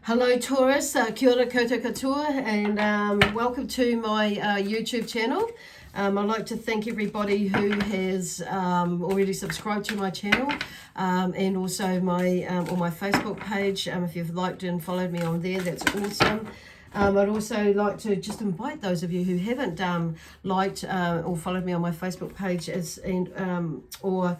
Hello Taurus, kia ora koutou katoa, and welcome to my YouTube channel. I'd like to thank everybody who has already subscribed to my channel and also my on my Facebook page. If you've liked and followed me on there, that's awesome. I'd also like to just invite those of you who haven't liked or followed me on my Facebook page or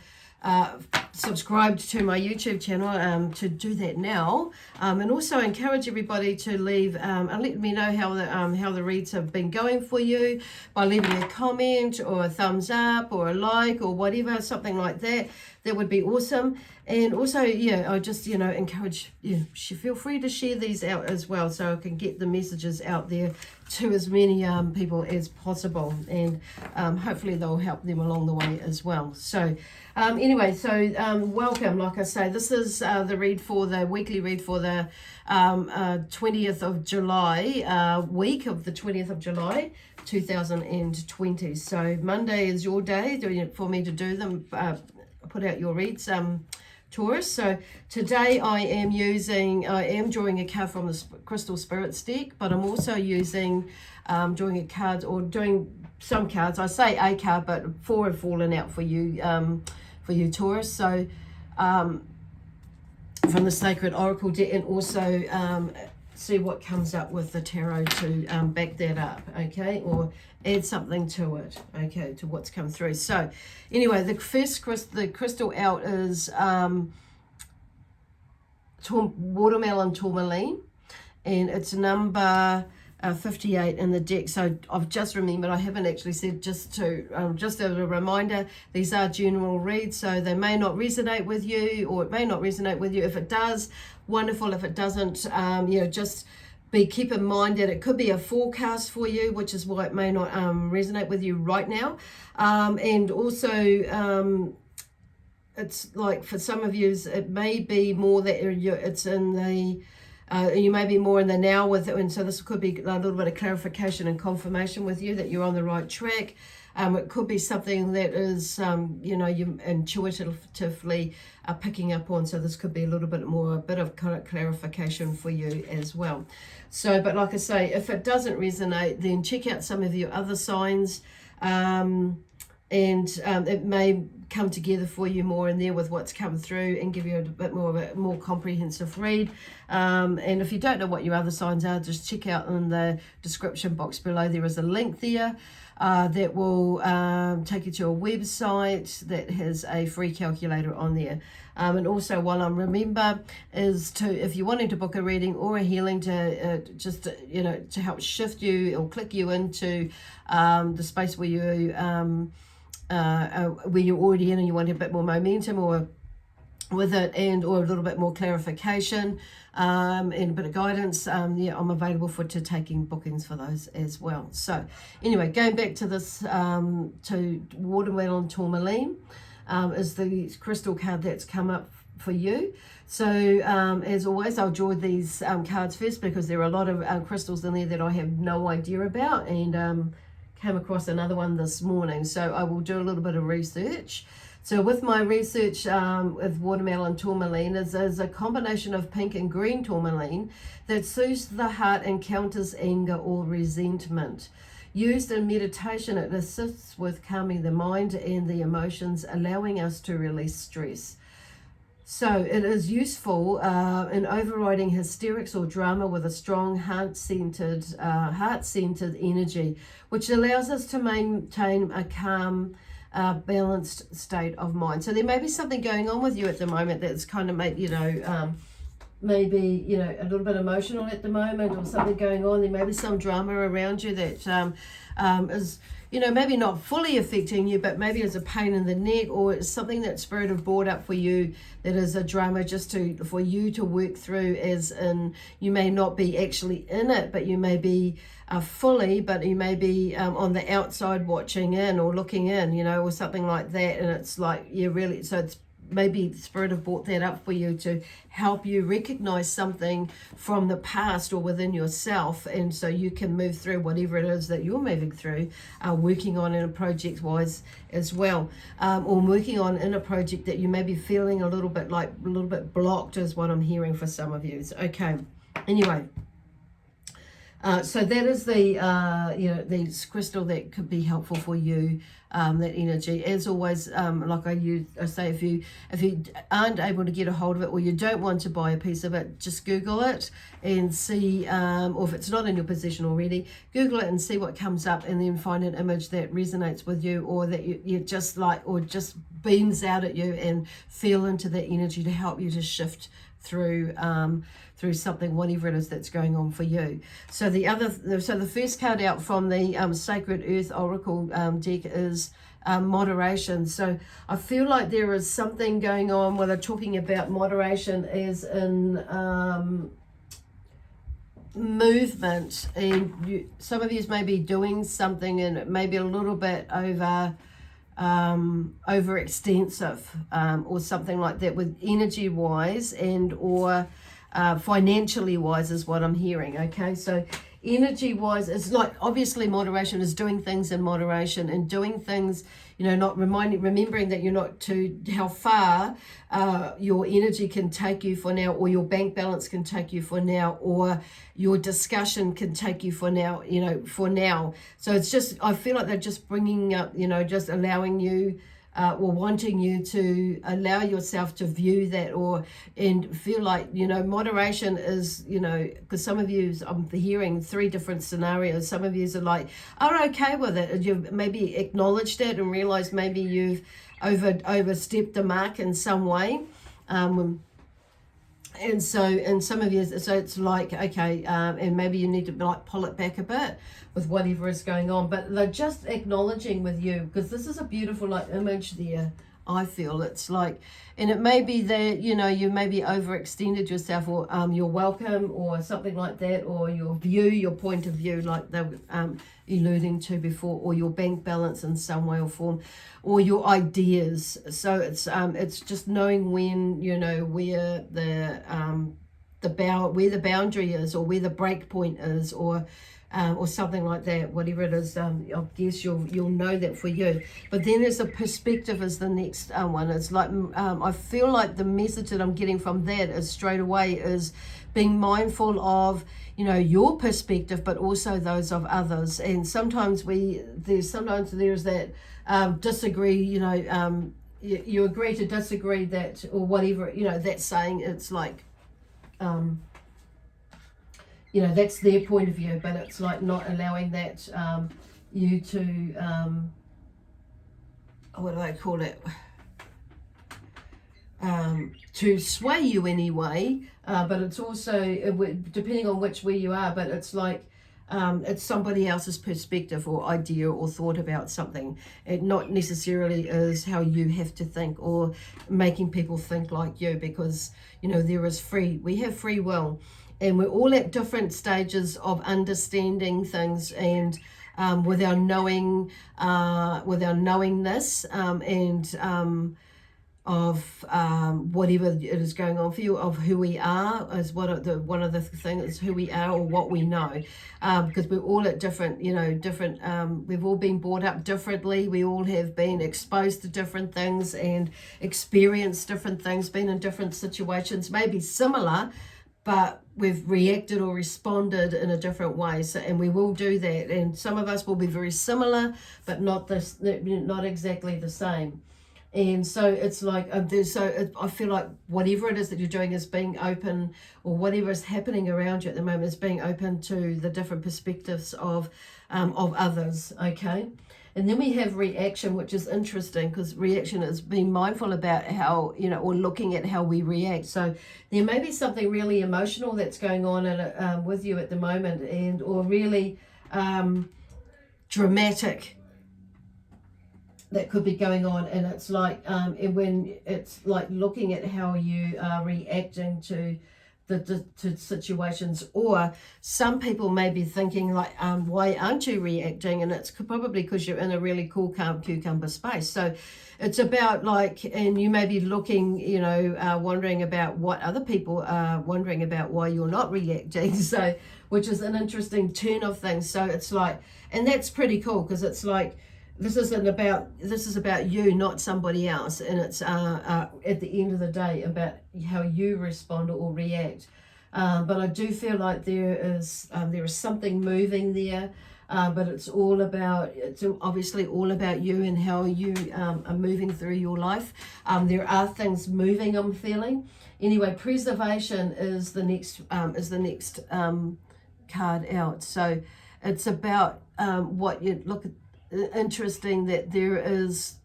subscribed to my YouTube channel to do that now, and also encourage everybody to leave and let me know how the reads have been going for you by leaving a comment or a thumbs up or a like or whatever, something like that. That would be awesome. And also, yeah, I just encourage you. Feel free to share these out as well, so I can get the messages out there to as many people as possible, and hopefully they'll help them along the way as well. So anyway, welcome. Like I say, this is the weekly read for the 20th of July, week of the 20th of July 2020. So Monday is your day for me to do them, put out your reads, Taurus. So today I am drawing a card from the Crystal Spirits deck, but I'm also drawing a card, or doing some cards. I say a card, but 4 have fallen out for you Taurus. So from the Sacred Oracle deck, and also see what comes up with the tarot to back that up, okay, or add something to it, okay, to what's come through. So anyway, the crystal out is watermelon tourmaline, and it's number 58 in the deck. So I've just remembered, I haven't actually said, just as a reminder, these are general reads, so they may not resonate with you, or it may not resonate with you. If it does, wonderful. If it doesn't, just keep in mind that it could be a forecast for you, which is why it may not resonate with you right now. And also it's like, for some of you, it may be more that it's in the you may be more in the now with it, and so this could be a little bit of clarification and confirmation with you that you're on the right track. It could be something that is you intuitively are picking up on, so this could be a bit of clarification for you as well. So, but like I say, if it doesn't resonate, then check out some of your other signs, and it may come together for you more in there with what's come through, and give you a bit more of a more comprehensive read. And if you don't know what your other signs are, just check out in the description box below. There is a link there that will take you to a website that has a free calculator on there. And also, while I remember, is if you're wanting to book a reading or a healing to to help shift you or click you into the space where you're already in and you want a bit more momentum or with it, or a little bit more clarification and a bit of guidance, I'm available to taking bookings for those as well. So anyway, going back to this, to watermelon tourmaline is the crystal card that's come up for you. So as always, I'll draw these cards first, because there are a lot of crystals in there that I have no idea about, and came across another one this morning, so I will do a little bit of research. So with my research with watermelon tourmaline is a combination of pink and green tourmaline that soothes the heart and counters anger or resentment. Used in meditation, it assists with calming the mind and the emotions, allowing us to release stress. So it is useful in overriding hysterics or drama with a strong heart-centered energy, which allows us to maintain a calm, balanced state of mind. So there may be something going on with you at the moment that's kind of maybe a little bit emotional at the moment, or something going on. There may be some drama around you that is maybe not fully affecting you, but maybe it's a pain in the neck, or it's something that Spirit have brought up for you that is a drama for you to work through, as in you may not be actually in it, but you may be fully, but you may be on the outside watching in or looking in, or something like that. And it's like, really, so it's maybe Spirit have brought that up for you to help you recognize something from the past or within yourself, and so you can move through whatever it is that you're moving through, working on in a project wise as well, or working on in a project that you may be feeling a little bit blocked, is what I'm hearing for some of you. Okay. Anyway, so that is the the crystal that could be helpful for you, that energy. As always, like I say, if you aren't able to get a hold of it, or you don't want to buy a piece of it, just Google it and see, or if it's not in your possession already, Google it and see what comes up, and then find an image that resonates with you, or that you just like, or just beams out at you, and feel into that energy to help you to shift through something, whatever it is that's going on for you. So the first card out from the Sacred Earth Oracle deck is moderation. So I feel like there is something going on where they're talking about moderation as in movement, and some of you may be doing something, and it may be a little bit overextensive, or something like that, with energy wise and or financially wise is what I'm hearing. Okay, so energy wise, it's like, obviously moderation is doing things in moderation, and doing things, not remembering that you're not to how far your energy can take you for now, or your bank balance can take you for now, or your discussion can take you for now, for now. So it's just, I feel like they're just bringing up, just allowing you, or wanting you to allow yourself to view that, and feel like, moderation is, because some of you, I'm hearing 3 different scenarios. Some of you are like, are okay with it. You've maybe acknowledged it and realized maybe you've overstepped the mark in some way. And some of you, so it's like, okay, and maybe you need to like pull it back a bit with whatever is going on, but they're just acknowledging with you, because this is a beautiful like image there. I feel it's like, and it may be that, you maybe overextended yourself, or you're welcome, or something like that, or your point of view, like they were alluding to before, or your bank balance in some way or form, or your ideas. So it's just knowing when, where where the boundary is, or where the break point is, or something like that, whatever it is. I guess you'll know that for you. But then there's a perspective is the next one. It's like, I feel like the message that I'm getting from that is straight away is being mindful of, your perspective, but also those of others. And sometimes there's that disagree, you agree to disagree, that, or whatever, that saying, it's like, that's their point of view, but it's like not allowing that you to, what do they call it, to sway you anyway, but it's also, depending on which way you are, but it's like, it's somebody else's perspective or idea or thought about something. It not necessarily is how you have to think, or making people think like you, because, we have free will. And we're all at different stages of understanding things, and with our knowingness, and of whatever it is going on for you, of who we are, is one of the things, who we are, or what we know, because we're all at different, we've all been brought up differently. We all have been exposed to different things and experienced different things, been in different situations, maybe similar, but we've reacted or responded in a different way. So, and we will do that. And some of us will be very similar, but not exactly the same. And so it's like, I feel like whatever it is that you're doing is being open, or whatever is happening around you at the moment is being open to the different perspectives of others. Okay. And then we have reaction, which is interesting, because reaction is being mindful about how, or looking at how we react. So there may be something really emotional that's going on with you at the moment, and or really dramatic that could be going on. And it's like, and when it's like looking at how you are reacting to to situations, or some people may be thinking like, why aren't you reacting? And it's probably because you're in a really cool, calm cucumber space. So it's about like, and you may be looking, wondering about what other people are wondering about, why you're not reacting. So, which is an interesting turn of things. So it's like, and that's pretty cool, because it's like, this is about you, not somebody else. And it's at the end of the day about how you respond or react But I do feel like there is something moving there. But it's obviously all about you and how you are moving through your life. There are things moving, I'm feeling. Anyway, preservation is the next card out. So it's about what you look at. Interesting that there is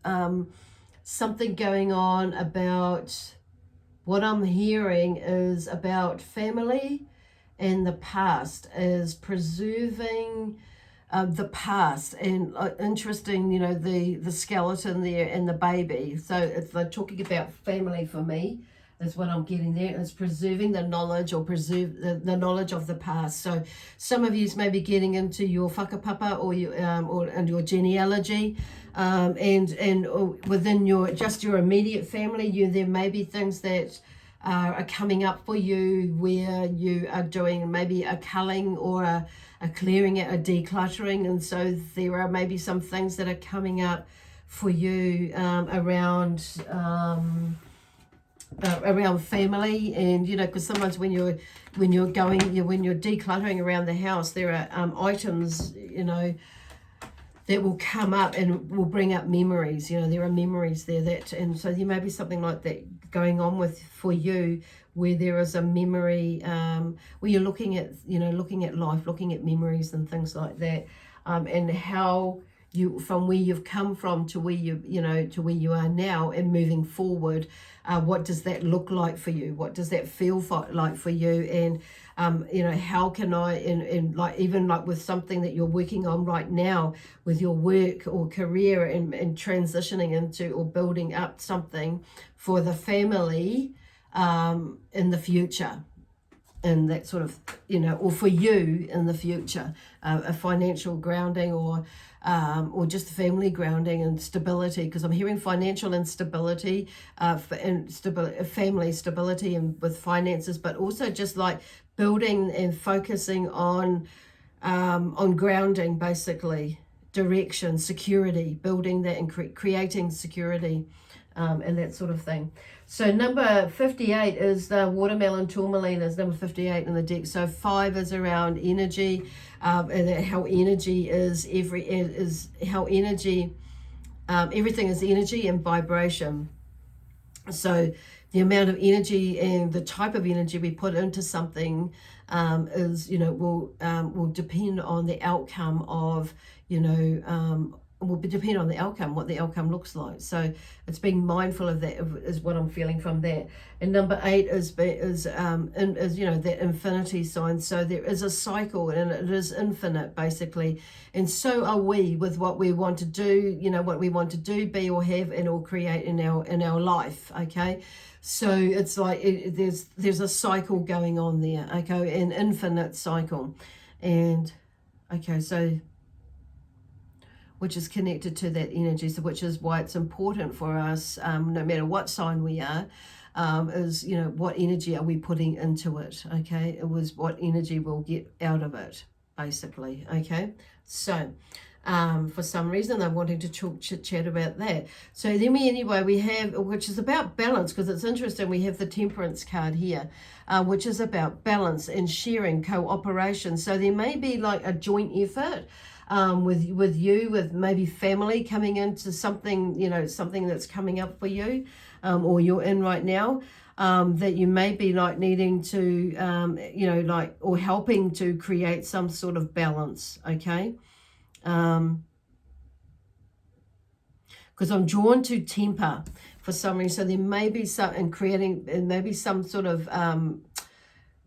something going on about what I'm hearing is about family and the past, is preserving the past. And interesting, the skeleton there and the baby. So it's like talking about family for me. That's what I'm getting there. It's preserving the knowledge, or preserve the knowledge of the past. So some of you may be getting into your whakapapa or your genealogy, and within your immediate family, there may be things that are coming up for you where you are doing maybe a culling or a clearing, a decluttering, and so there are maybe some things that are coming up for you around family. And because sometimes when you're decluttering around the house, there are items that will come up and will bring up memories. There are memories there and so there may be something like that going on for you, where there is a memory, where you're looking at life, looking at memories and things like that, and how from where you've come from to where to where you are now and moving forward. What does that look like for you? What does that feel like for you? And how can I, and like even like with something that you're working on right now with your work or career, and transitioning into or building up something for the family in the future. And that sort of, or for you in the future, a financial grounding, or just family grounding and stability, because I'm hearing financial instability, family stability, and with finances, but also just like building and focusing on grounding, basically direction, security, building that and creating security, and that sort of thing. So number 58 is the watermelon tourmaline, is number 58 in the deck. So 5 is around energy, and how energy is everything is energy and vibration. So the amount of energy and the type of energy we put into something will depend on the outcome of what the outcome looks like. So it's being mindful of that is what I'm feeling from that. And number 8 is that infinity sign. So there is a cycle, and it is infinite, basically. And so are we with what we want to do, what we want to do, be, or have, and or create in our life. Okay. So it's like there's a cycle going on there. Okay, an infinite cycle. And okay, so which is connected to that energy, so which is why it's important for us, no matter what sign we are, is what energy are we putting into it. Okay, it was what energy we'll get out of it, basically. Okay, so for some reason I'm wanting to chit chat about that. So then we have, which is about balance, because it's interesting, we have the Temperance card here, which is about balance and sharing, cooperation. So there may be like a joint effort with maybe family coming into something, something that's coming up for you, or you're in right now, that you may be like needing to, or helping to create some sort of balance. Okay. Because I'm drawn to temper for some reason. So there may be some, and creating, and maybe some sort of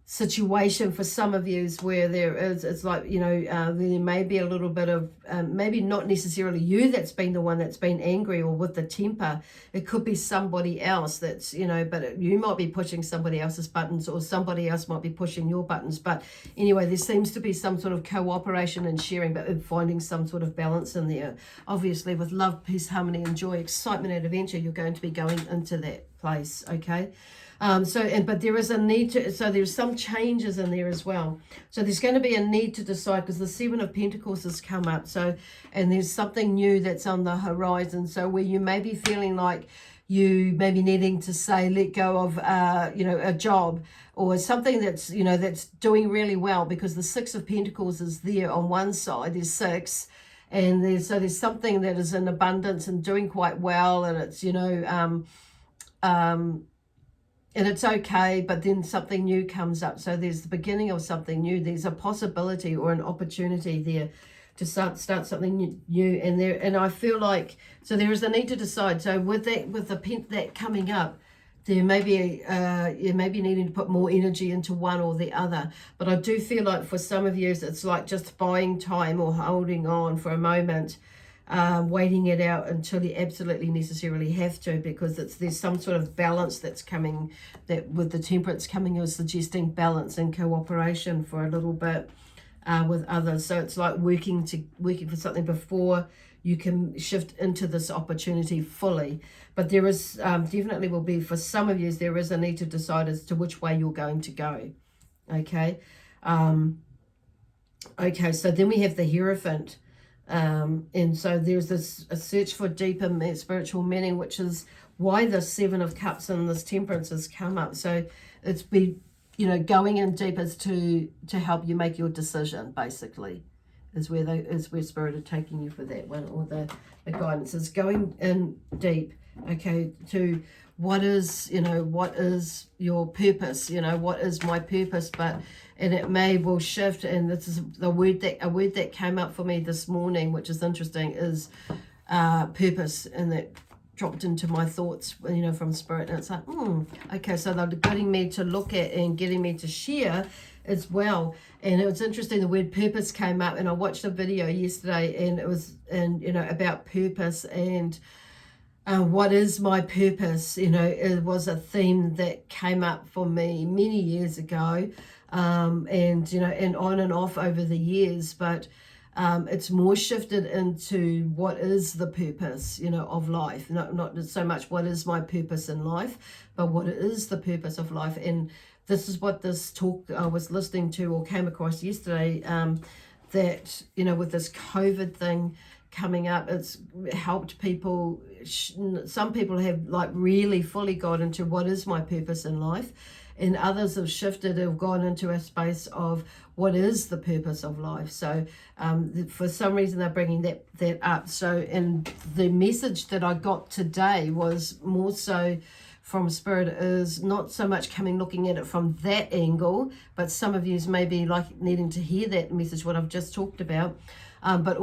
situation for some of you where it's like, there may be a little bit of, maybe not necessarily you that's been the one that's been angry or with the temper. It could be somebody else that's, but you might be pushing somebody else's buttons, or somebody else might be pushing your buttons. But anyway, there seems to be some sort of cooperation and sharing, but finding some sort of balance in there. Obviously, with love, peace, harmony, and joy, excitement, and adventure, you're going to be going into that place. Okay. But there is a need to, so there's some changes in there as well. So there's going to be a need to decide, because the 7 of Pentacles has come up. So, and there's something new that's on the horizon. So where you may be feeling like, you maybe needing to say let go of a job or something that's that's doing really well, because the Six of Pentacles is there on one side. There's six, and there's something that is in abundance and doing quite well, and it's and it's okay, but then something new comes up. So there's the beginning of something new. There's a possibility or an opportunity there to start something new. And I feel like, so there is a need to decide. So with that coming up, there may be you may be needing to put more energy into one or the other. But I do feel like for some of you, it's like just buying time or holding on for a moment, waiting it out until you absolutely necessarily have to, because there's some sort of balance that's coming, that with the Temperance coming, you're suggesting balance and cooperation for a little bit with others. So it's like working for something before you can shift into this opportunity fully. But there is definitely will be, for some of you, there is a need to decide as to which way you're going to go. Okay. Okay, so then we have the Hierophant. And so there's a search for deeper spiritual meaning, which is why the Seven of Cups and this Temperance has come up. So it's going in deep is to help you make your decision, basically, is where Spirit are taking you for that one, or the guidance is going in deep, okay, to what is your purpose, what is my purpose, and it may will shift. And this is a word that came up for me this morning, which is interesting, is purpose, and that dropped into my thoughts, from Spirit. And it's like, okay, so they're getting me to look at and getting me to share as well. And it was interesting, the word purpose came up, and I watched a video yesterday, and it was about purpose and what is my purpose. It was a theme that came up for me many years ago, and on and off over the years, but it's more shifted into what is the purpose, of life. Not so much what is my purpose in life, but what is the purpose of life. And this is what this talk I was listening to or came across yesterday, that, with this COVID thing coming up, it's helped people. Some people have like really fully got into what is my purpose in life, and others have shifted, have gone into a space of what is the purpose of life. So for some reason they're bringing that up. So, and the message that I got today was more so from Spirit, is not so much looking at it from that angle, but some of you may be like needing to hear that message, what I've just talked about. But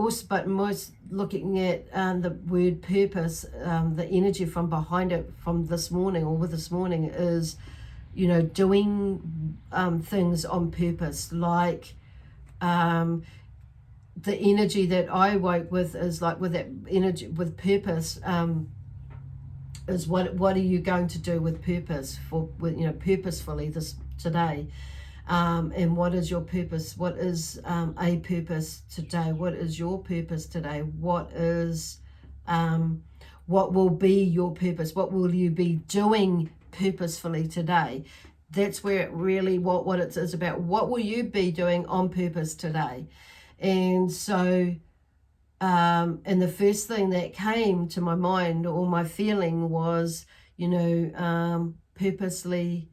most looking at the word purpose, the energy from behind it from this morning, or with this morning, is doing things on purpose. Like the energy that I woke with is like, with that energy with purpose, is what are you going to do with purpose, purposefully today. And what is your purpose? What is a purpose today? What is your purpose today? What will be your purpose? What will you be doing purposefully today? That's where it really, what it is about. What will you be doing on purpose today? And so, and the first thing that came to my mind, or my feeling, was, purposely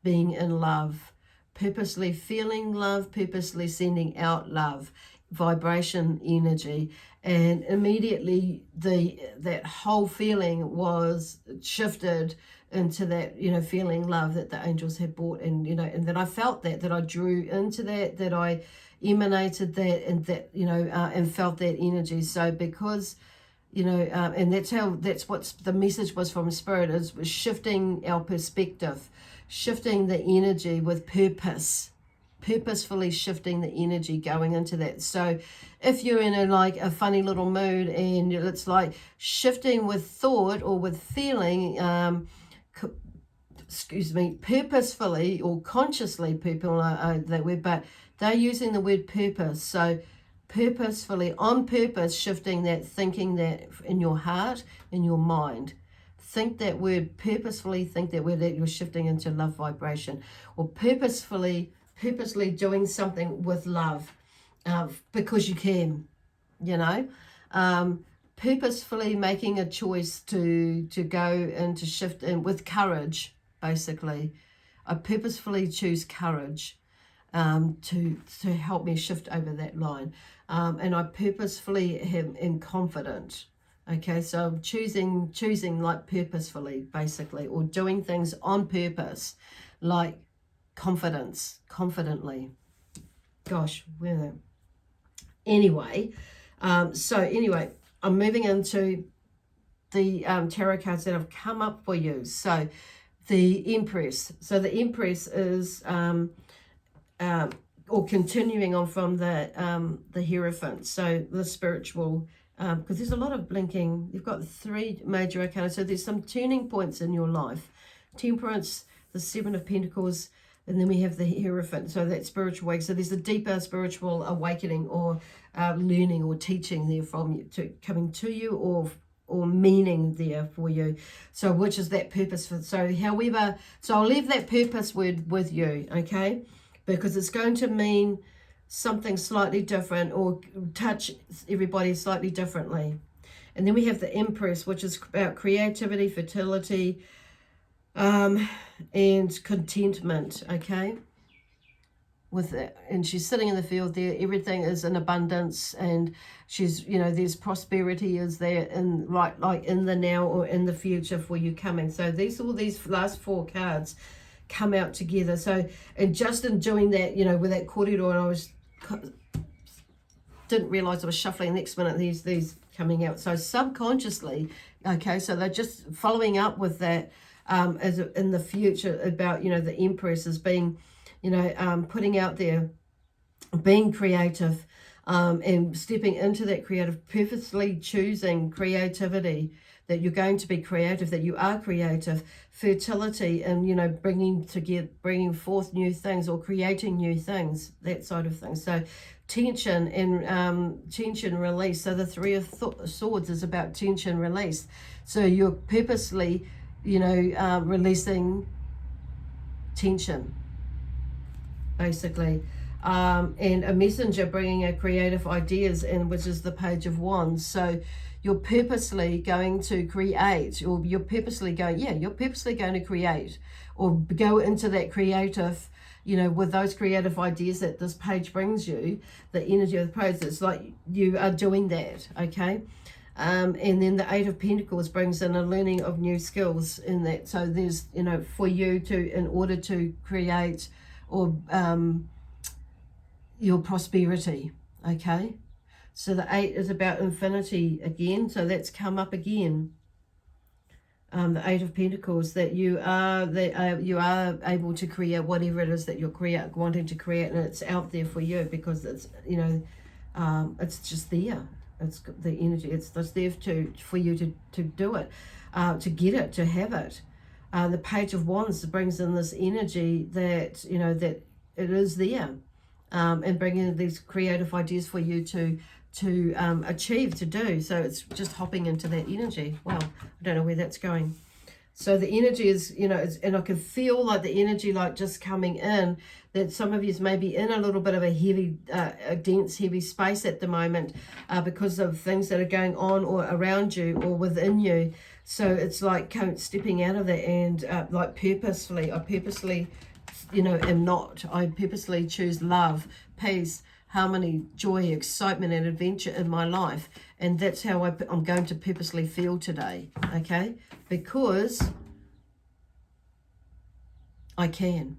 being in love, purposely feeling love, purposely sending out love, vibration, energy. And immediately that whole feeling was shifted into that, feeling love that the angels had brought, and and that I felt that I drew into that I emanated that, and that and felt that energy. So because and that's what the message was from Spirit, was shifting our perspective, shifting the energy with purpose, purposefully shifting the energy going into that. So if you're in a funny little mood, and it's like shifting with thought or with feeling, purposefully or consciously, people that word, but they're using the word purpose. So purposefully, on purpose, shifting that, thinking that in your heart, in your mind. Think that word, purposefully think that word, that you're shifting into love vibration, or purposely doing something with love, because you can, purposefully making a choice to go and to shift in with courage, basically. I purposefully choose courage to help me shift over that line. And I purposefully am confident. Okay, so I'm choosing like purposefully, basically, or doing things on purpose, like confidently. Gosh, where are they? Anyway, anyway, I'm moving into the tarot cards that have come up for you. So the Empress. So the Empress is or continuing on from the Hierophant. So the spiritual, because there's a lot of blinking. You've got 3 major arcana. So there's some turning points in your life. Temperance, the 7 of Pentacles, and then we have the Hierophant. So that spiritual wake. So there's a deeper spiritual awakening or learning or teaching there from you, coming to you, or meaning there for you. So which is that purpose for, so however, so I'll leave that purpose word with you, okay? Because it's going to mean something slightly different or touch everybody slightly differently. And then we have the Empress, which is about creativity, fertility, and contentment, okay? With it, and she's sitting in the field there, everything is in abundance, and she's, you know, there's prosperity is there in right, like in the now or in the future for you coming. So all these last 4 cards come out together. So, and just in doing that, you know, with that corridor, and didn't realize I was shuffling. Next minute these coming out. So subconsciously, okay, so they're just following up with that as in the future about, you know, the Empress as being, you know, putting out there, being creative, and stepping into that creative, purposely choosing creativity, that you're going to be creative, that you are creative, fertility, and, you know, bringing forth new things or creating new things, that side of things. So tension and tension release. So the 3 of Swords is about tension release. So you're purposely, you know, releasing tension, basically, and a messenger bringing a creative ideas in, which is the Page of Wands. So you're purposely going to create, or you're purposely going to create, or go into that creative, you know, with those creative ideas that this page brings you, the energy of the page. It's like you are doing that, okay? And then the 8 of Pentacles brings in a learning of new skills in that. So there's, you know, for you to, in order to create or your prosperity, okay? So the 8 is about infinity again, so that's come up again. The 8 of Pentacles, that you are able to create whatever it is that you're wanting to create, and it's out there for you because it's, you know, it's just there. It's the energy. It's just there for you to do it, to get it, to have it. The Page of Wands brings in this energy that, you know, that it is there, and bringing these creative ideas for you to achieve, to do. So it's just hopping into that energy. Wow, I don't know where that's going. So the energy is, you know, and I can feel like the energy like just coming in, that some of you may be in a little bit of a heavy, a dense, heavy space at the moment because of things that are going on or around you or within you. So it's like stepping out of that and like I purposely, you know, I purposely choose love, peace, harmony, joy, excitement, and adventure in my life. And that's how I'm going to purposely feel today, okay? Because I can.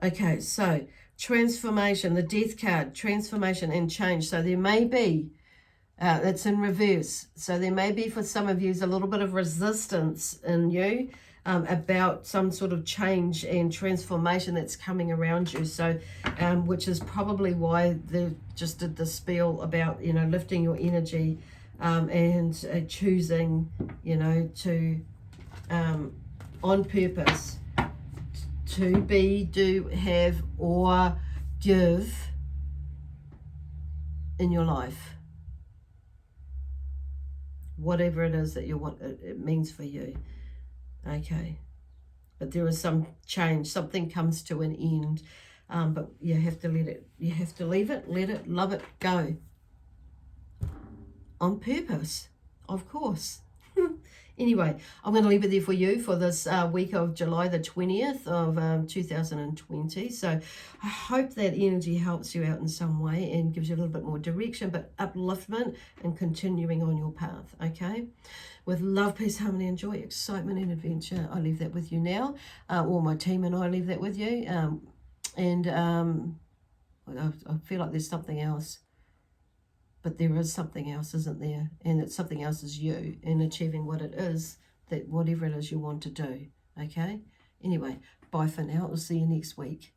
Okay, so transformation, the Death card, transformation and change. So there may be, that's in reverse. So there may be for some of you a little bit of resistance in you about some sort of change and transformation that's coming around you. So, which is probably why they just did the spiel about, you know, lifting your energy and choosing, you know, to, on purpose, to be, do, have, or give in your life. Whatever it is that you want, it means for you. Okay. But there is some change. Something comes to an end. But you have to let it, let it, love it, go. on purpose, of course. Anyway, I'm going to leave it there for you for this week of July the 20th of 2020. So I hope that energy helps you out in some way and gives you a little bit more direction, but upliftment and continuing on your path, okay? With love, peace, harmony, and joy, excitement and adventure, I leave that with you now. Or my team and I leave that with you. I feel like there's something else. But there is something else, isn't there? And that something else is you in achieving what it is, that whatever it is you want to do, okay? Anyway, bye for now. I'll see you next week.